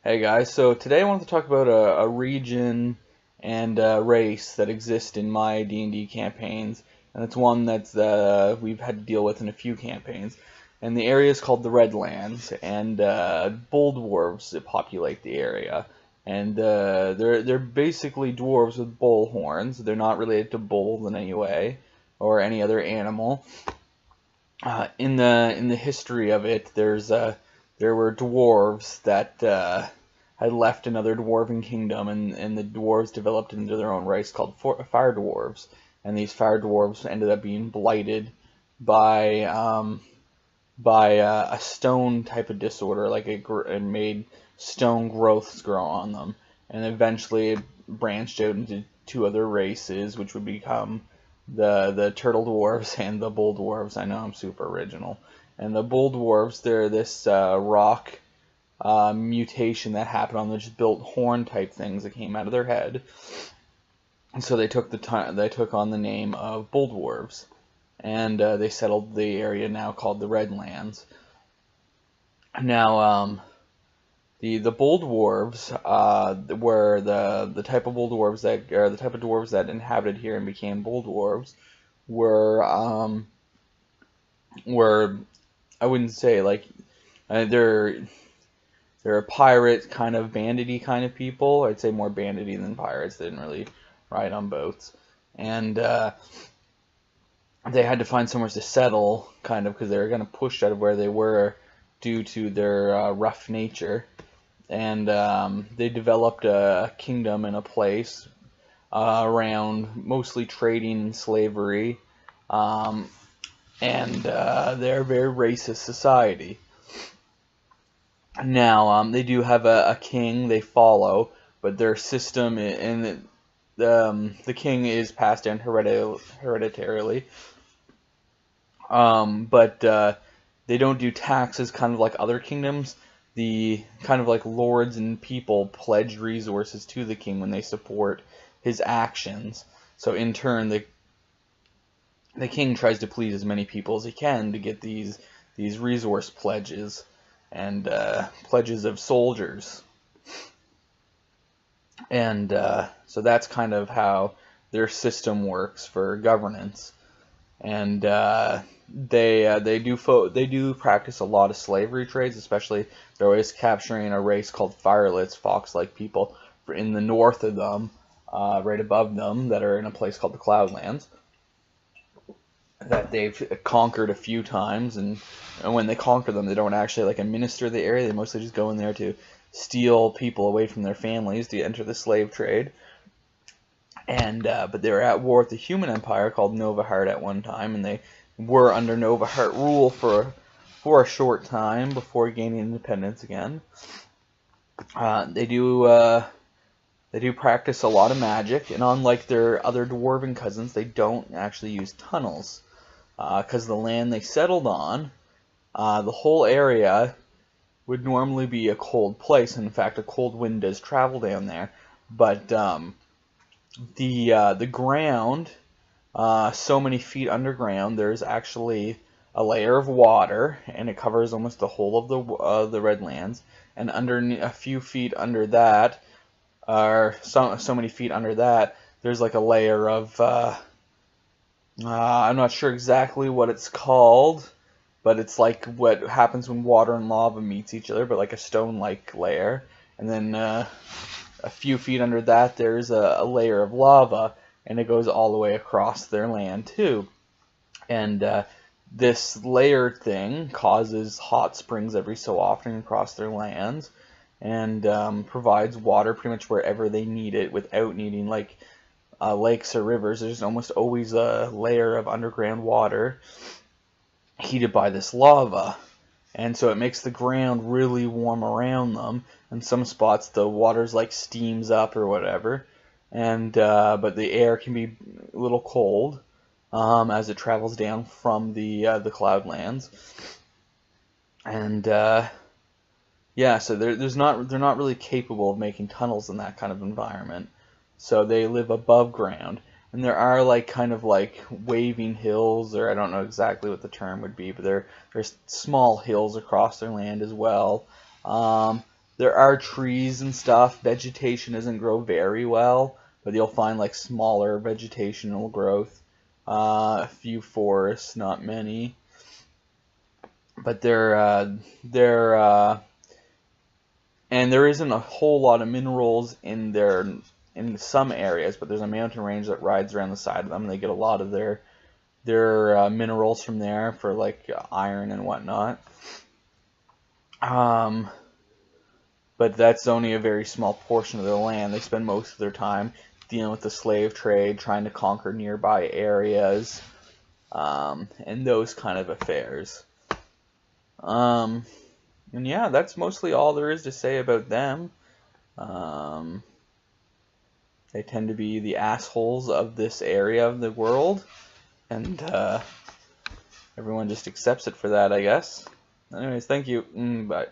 Hey guys, so today I wanted to talk about a region and a race that exist in my D&D campaigns, and it's one that's we've had to deal with in a few campaigns. And the area is called the Redlands, and bull dwarves that populate the area. And they're basically dwarves with bull horns. They're not related to bulls in any way or any other animal. In the history of it, there were dwarves that had left another dwarven kingdom, and the dwarves developed into their own race called fire dwarves. And these fire dwarves ended up being blighted by a stone type of disorder, like it made stone growths grow on them, and eventually it branched out into two other races, which would become the turtle dwarves and the bull dwarves. I know I'm super original. And the bull dwarves, they're this rock mutation that happened on them, just built horn type things that came out of their head. And so they took on the name of bull dwarves, and they settled the area now called the Redlands. Now, the bull dwarves were the type of bull dwarves that, or the type of dwarves that inhabited here and became bull dwarves were I wouldn't say like they're a pirate kind of bandity kind of people. I'd say more bandity than pirates. They didn't really ride on boats, and they had to find somewhere to settle, kind of, because they were kind of pushed out of where they were due to their rough nature. And they developed a kingdom in a place around mostly trading and slavery, and they're a very racist society. Now, they do have a king they follow, but their system and the king is passed down hereditarily. But they don't do taxes, kind of like other kingdoms. The kind of like lords and people pledge resources to the king when they support his actions. So in turn, the king tries to please as many people as he can to get these resource pledges and pledges of soldiers. And so that's kind of how their system works for governance. And they do practice a lot of slavery trades, especially they're always capturing a race called firelets, fox-like people, in the north of them, right above them, that are in a place called the Cloudlands, that they've conquered a few times. And when they conquer them, they don't actually like administer the area. They mostly just go in there to steal people away from their families to enter the slave trade. And but they were at war with the human empire called Novahart at one time, and they were under Novahart rule for a short time before gaining independence again. They do practice a lot of magic, and unlike their other dwarven cousins, they don't actually use tunnels, because the land they settled on, the whole area would normally be a cold place. And in fact, a cold wind does travel down there, but the ground, so many feet underground, there's actually a layer of water, and it covers almost the whole of the Redlands. And under a few feet under that, or so many feet under that, there's like a layer of I'm not sure exactly what it's called, but it's like what happens when water and lava meets each other, but like a stone-like layer. And then a few feet under that, there's a layer of lava, and it goes all the way across their land too. And this layered thing causes hot springs every so often across their lands, and provides water pretty much wherever they need it without needing like lakes or rivers. There's almost always a layer of underground water heated by this lava. And so it makes the ground really warm around them. In some spots the water's like steams up or whatever, and but the air can be a little cold as it travels down from the Cloudlands. And yeah, so they're not really capable of making tunnels in that kind of environment. So they live above ground. And there are like kind of like waving hills, or I don't know exactly what the term would be, but there's small hills across their land as well. there are trees and stuff. Vegetation doesn't grow very well, but you'll find like smaller vegetational growth. A few forests, not many. But and there isn't a whole lot of minerals in some areas, but there's a mountain range that rides around the side of them. They get a lot of their minerals from there for like iron and whatnot. But that's only a very small portion of their land. They spend most of their time dealing with the slave trade, trying to conquer nearby areas, and those kind of affairs. And yeah, that's mostly all there is to say about them. They tend to be the assholes of this area of the world, and everyone just accepts it for that, I guess. Anyways, thank you. Bye.